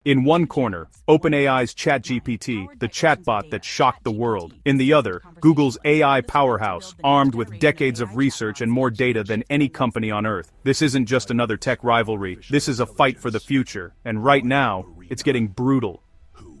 In one corner, OpenAI's ChatGPT, the chatbot that shocked the world. In the other, Google's AI powerhouse, armed with decades of research and more data than any company on Earth. This isn't just another tech rivalry, this is a fight for the future, and right now, it's getting brutal.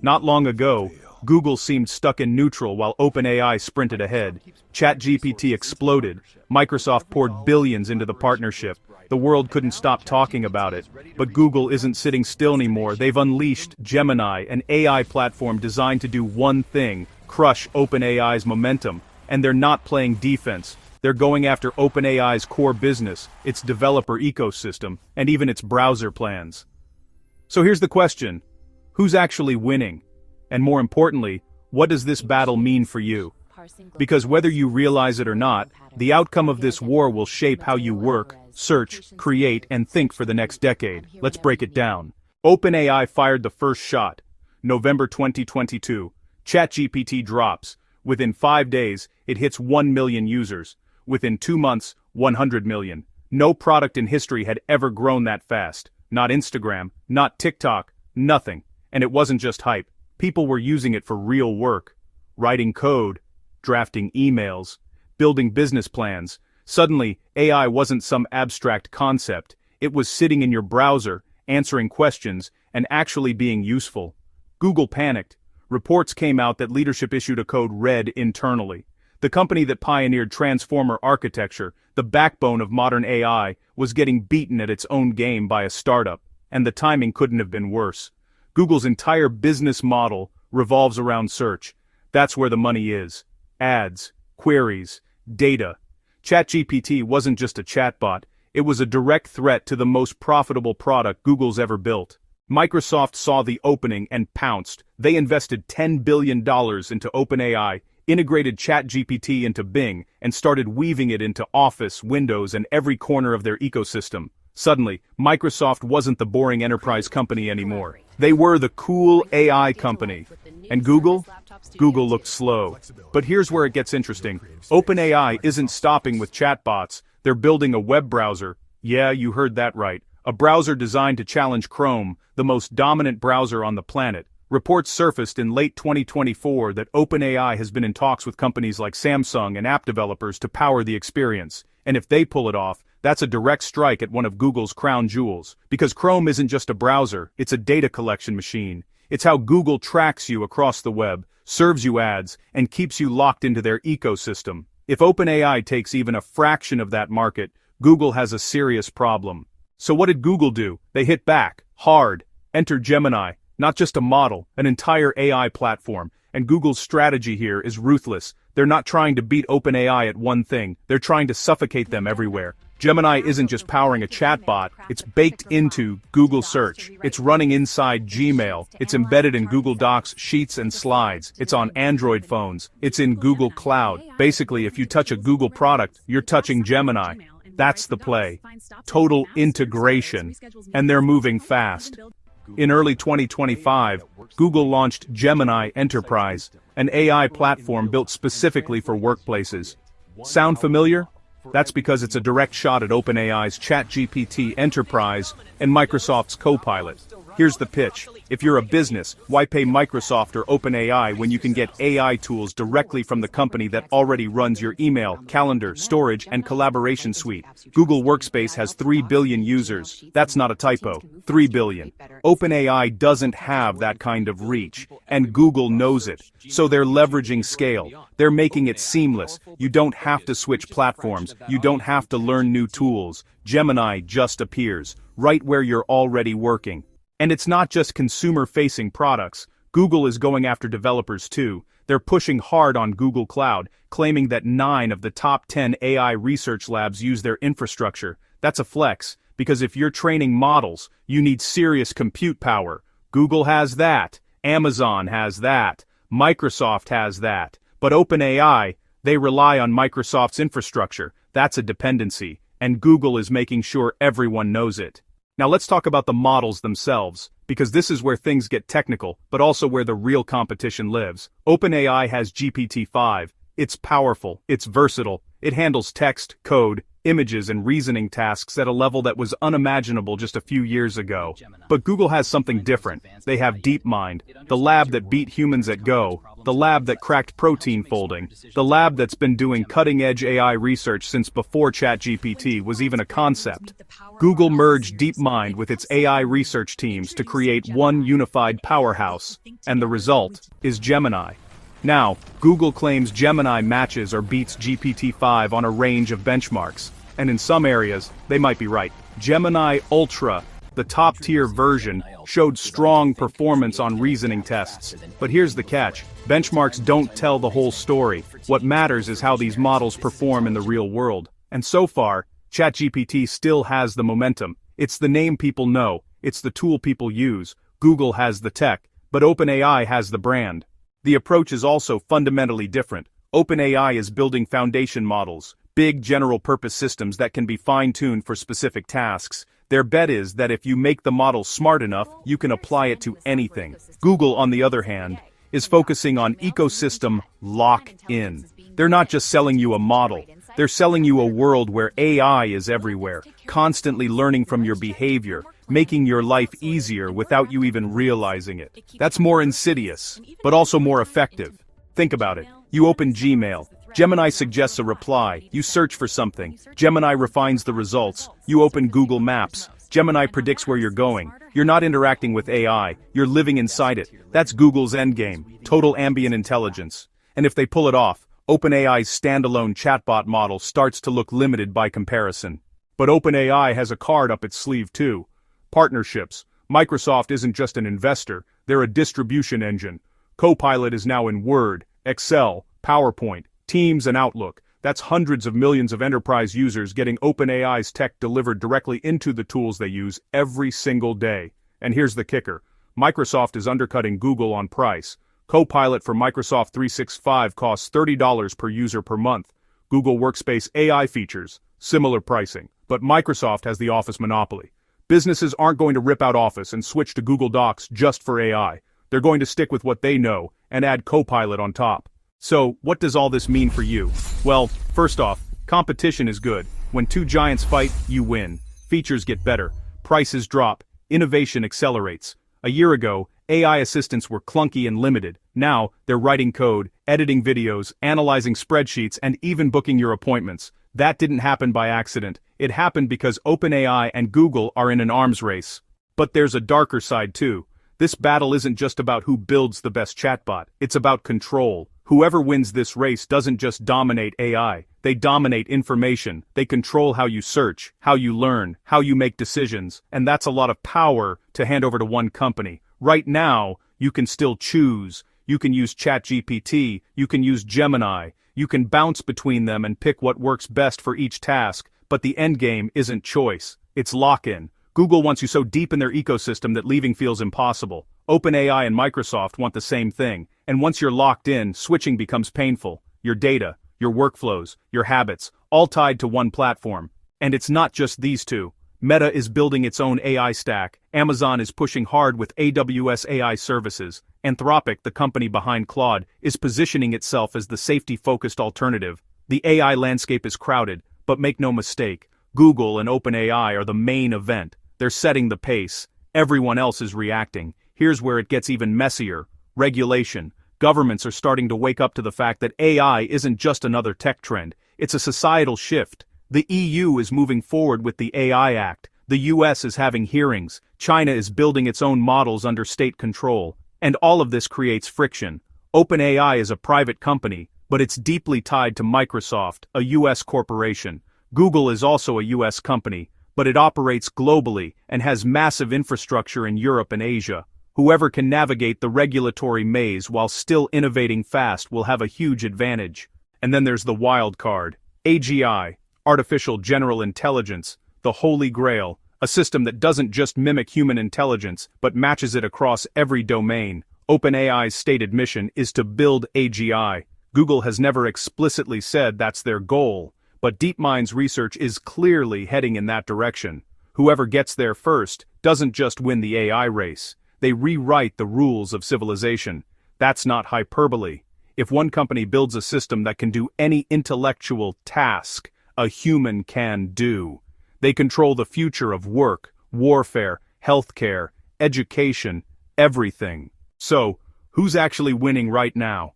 Not long ago, Google seemed stuck in neutral while OpenAI sprinted ahead. ChatGPT exploded, Microsoft poured billions into the partnership. The world couldn't stop talking about it. But Google isn't sitting still anymore. They've unleashed Gemini, an AI platform designed to do one thing: crush OpenAI's momentum. And they're not playing defense. They're going after OpenAI's core business, its developer ecosystem, and even its browser plans. So here's the question: who's actually winning? And more importantly, what does this battle mean for you? Because whether you realize it or not, the outcome of this war will shape how you work, search, create, and think for the next decade. Let's break it down. OpenAI fired the first shot. November 2022. ChatGPT drops. Within 5 days, it hits 1 million users. Within 2 months, 100 million. No product in history had ever grown that fast. Not Instagram, not TikTok, nothing. And it wasn't just hype. People were using it for real work. Writing code, drafting emails, building business plans. Suddenly, AI wasn't some abstract concept. It was sitting in your browser, answering questions, and actually being useful. Google panicked. Reports came out that leadership issued a code red internally. The company that pioneered transformer architecture, the backbone of modern AI, was getting beaten at its own game by a startup. And the timing couldn't have been worse. Google's entire business model revolves around search. That's where the money is. Ads, queries, data. ChatGPT wasn't just a chatbot, it was a direct threat to the most profitable product Google's ever built. Microsoft saw the opening and pounced. They invested $10 billion into OpenAI, integrated ChatGPT into Bing, and started weaving it into Office, Windows, and every corner of their ecosystem. Suddenly, Microsoft wasn't the boring enterprise company anymore. They were the cool AI company. And Google? Google looked slow. But here's where it gets interesting. OpenAI isn't stopping with chatbots. They're building a web browser. Yeah, you heard that right. A browser designed to challenge Chrome, the most dominant browser on the planet. Reports surfaced in late 2024 that OpenAI has been in talks with companies like Samsung and app developers to power the experience. And if they pull it off, that's a direct strike at one of Google's crown jewels. Because Chrome isn't just a browser, it's a data collection machine. It's how Google tracks you across the web, serves you ads, and keeps you locked into their ecosystem. If OpenAI takes even a fraction of that market, Google has a serious problem. So what did Google do? They hit back, hard. Enter Gemini, not just a model, an entire AI platform. And Google's strategy here is ruthless. They're not trying to beat OpenAI at one thing, they're trying to suffocate them everywhere. Gemini isn't just powering a chatbot, it's baked into Google Search. It's running inside Gmail. It's embedded in Google Docs, Sheets, and Slides. It's on Android phones. It's in Google Cloud. Basically, if you touch a Google product, you're touching Gemini. That's the play. Total integration. And they're moving fast. In early 2025, Google launched Gemini Enterprise, an AI platform built specifically for workplaces. Sound familiar? That's because it's a direct shot at OpenAI's ChatGPT Enterprise and Microsoft's Copilot. Here's the pitch. If you're a business, why pay Microsoft or OpenAI when you can get AI tools directly from the company that already runs your email, calendar, storage, and collaboration suite? Google Workspace has 3 billion users. That's not a typo. 3 billion. OpenAI doesn't have that kind of reach, and Google knows it. So they're leveraging scale. They're making it seamless. You don't have to switch platforms. You don't have to learn new tools. Gemini just appears, right where you're already working. And it's not just consumer-facing products. Google is going after developers too. They're pushing hard on Google Cloud, claiming that 9 of the top 10 AI research labs use their infrastructure. That's a flex, because if you're training models, you need serious compute power. Google has that. Amazon has that. Microsoft has that. But OpenAI, they rely on Microsoft's infrastructure. That's a dependency. And Google is making sure everyone knows it. Now let's talk about the models themselves, because this is where things get technical, but also where the real competition lives. OpenAI has GPT-5. It's powerful, it's versatile, it handles text, code, images and reasoning tasks at a level that was unimaginable just a few years ago. But Google has something different. They have DeepMind, the lab that beat humans at Go, the lab that cracked protein folding, the lab that's been doing cutting-edge AI research since before ChatGPT was even a concept. Google merged DeepMind with its AI research teams to create one unified powerhouse, and the result is Gemini. Now, Google claims Gemini matches or beats GPT-5 on a range of benchmarks, and in some areas, they might be right. Gemini Ultra, the top-tier version, showed strong performance on reasoning tests. But here's the catch. Benchmarks don't tell the whole story. What matters is how these models perform in the real world. And so far, ChatGPT still has the momentum. It's the name people know. It's the tool people use. Google has the tech, but OpenAI has the brand. The approach is also fundamentally different. OpenAI is building foundation models, big general-purpose systems that can be fine-tuned for specific tasks. Their bet is that if you make the model smart enough, you can apply it to anything. Google, on the other hand, is focusing on ecosystem lock-in. They're not just selling you a model. They're selling you a world where AI is everywhere, constantly learning from your behavior, making your life easier without you even realizing it. That's more insidious, but also more effective. Think about it. You open Gmail. Gemini suggests a reply. You search for something. Gemini refines the results. You open Google Maps. Gemini predicts where you're going. You're not interacting with AI. You're living inside it. That's Google's endgame, total ambient intelligence. And if they pull it off, OpenAI's standalone chatbot model starts to look limited by comparison. But OpenAI has a card up its sleeve too. Partnerships. Microsoft isn't just an investor, they're a distribution engine. Copilot is now in Word, Excel, PowerPoint, Teams and Outlook. That's hundreds of millions of enterprise users getting OpenAI's tech delivered directly into the tools they use every single day. And here's the kicker. Microsoft is undercutting Google on price. Copilot for Microsoft 365 costs $30 per user per month. Google Workspace AI features, similar pricing. But Microsoft has the Office monopoly. Businesses aren't going to rip out Office and switch to Google Docs just for AI. They're going to stick with what they know and add Copilot on top. So, what does all this mean for you? Well, first off, competition is good. When two giants fight, you win. Features get better. Prices drop. Innovation accelerates. A year ago, AI assistants were clunky and limited. Now, they're writing code, editing videos, analyzing spreadsheets, and even booking your appointments. That didn't happen by accident. It happened because OpenAI and Google are in an arms race. But there's a darker side too. This battle isn't just about who builds the best chatbot. It's about control. Whoever wins this race doesn't just dominate AI. They dominate information. They control how you search, how you learn, how you make decisions. And that's a lot of power to hand over to one company. Right now, you can still choose. You can use ChatGPT. You can use Gemini. You can bounce between them and pick what works best for each task. But the endgame isn't choice. It's lock-in. Google wants you so deep in their ecosystem that leaving feels impossible. OpenAI and Microsoft want the same thing. And once you're locked in, switching becomes painful. Your data, your workflows, your habits, all tied to one platform. And it's not just these two. Meta is building its own AI stack. Amazon is pushing hard with AWS AI services. Anthropic, the company behind Claude, is positioning itself as the safety-focused alternative. The AI landscape is crowded, but make no mistake, Google and OpenAI are the main event. They're setting the pace. Everyone else is reacting. Here's where it gets even messier. Regulation. Governments are starting to wake up to the fact that AI isn't just another tech trend. It's a societal shift. The EU is moving forward with the AI Act. The US is having hearings. China is building its own models under state control. And all of this creates friction. OpenAI is a private company, but it's deeply tied to Microsoft, a US corporation. Google is also a US company, but it operates globally and has massive infrastructure in Europe and Asia. Whoever can navigate the regulatory maze while still innovating fast will have a huge advantage. And then there's the wild card. AGI, Artificial General Intelligence, the Holy Grail, a system that doesn't just mimic human intelligence, but matches it across every domain. OpenAI's stated mission is to build AGI. Google has never explicitly said that's their goal, but DeepMind's research is clearly heading in that direction. Whoever gets there first doesn't just win the AI race. They rewrite the rules of civilization. That's not hyperbole. If one company builds a system that can do any intellectual task, a human can do. They control the future of work, warfare, healthcare, education, everything. So, who's actually winning right now?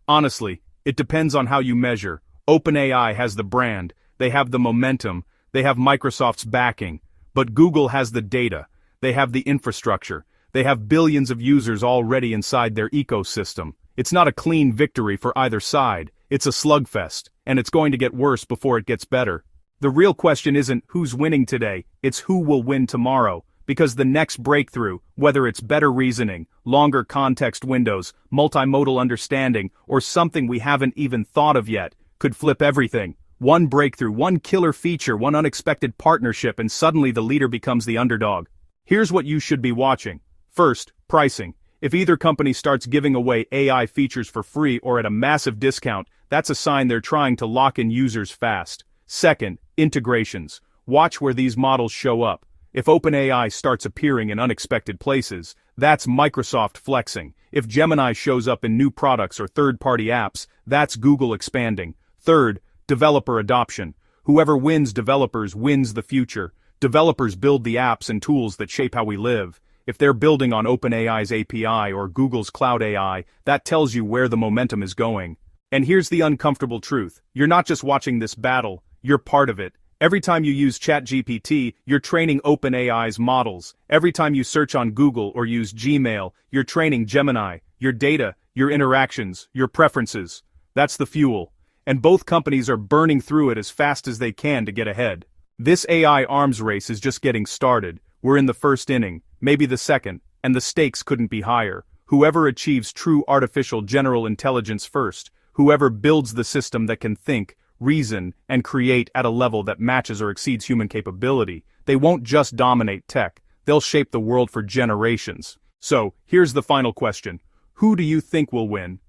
Honestly, it depends on how you measure. OpenAI has the brand, they have the momentum, they have Microsoft's backing, but Google has the data, they have the infrastructure, they have billions of users already inside their ecosystem. It's not a clean victory for either side, it's a slugfest, and it's going to get worse before it gets better. The real question isn't who's winning today, it's who will win tomorrow, because the next breakthrough, whether it's better reasoning, longer context windows, multimodal understanding, or something we haven't even thought of yet, could flip everything. One breakthrough, one killer feature, one unexpected partnership, and suddenly the leader becomes the underdog. Here's what you should be watching. First, pricing. If either company starts giving away AI features for free or at a massive discount, that's a sign they're trying to lock in users fast. Second, integrations. Watch where these models show up. If OpenAI starts appearing in unexpected places, that's Microsoft flexing. If Gemini shows up in new products or third-party apps, that's Google expanding. Third, developer adoption. Whoever wins developers wins the future. Developers build the apps and tools that shape how we live. If they're building on OpenAI's API or Google's Cloud AI, that tells you where the momentum is going. And here's the uncomfortable truth. You're not just watching this battle, you're part of it. Every time you use ChatGPT, you're training OpenAI's models. Every time you search on Google or use Gmail, you're training Gemini, your data, your interactions, your preferences. That's the fuel. And both companies are burning through it as fast as they can to get ahead. This AI arms race is just getting started. We're in the first inning, maybe the second, and the stakes couldn't be higher. Whoever achieves true artificial general intelligence first, whoever builds the system that can think, reason, and create at a level that matches or exceeds human capability, they won't just dominate tech, they'll shape the world for generations. So, here's the final question. Who do you think will win?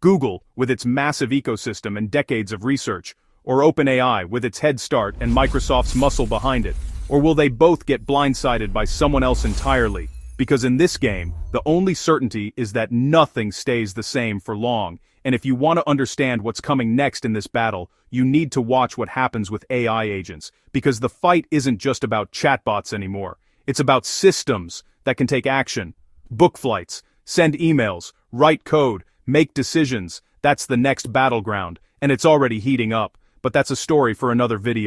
Google, with its massive ecosystem and decades of research, or OpenAI, with its head start and Microsoft's muscle behind it? Or will they both get blindsided by someone else entirely? Because in this game, the only certainty is that nothing stays the same for long, and if you want to understand what's coming next in this battle, you need to watch what happens with AI agents, because the fight isn't just about chatbots anymore. It's about systems that can take action, book flights, send emails, write code, make decisions. That's the next battleground, and it's already heating up, but that's a story for another video.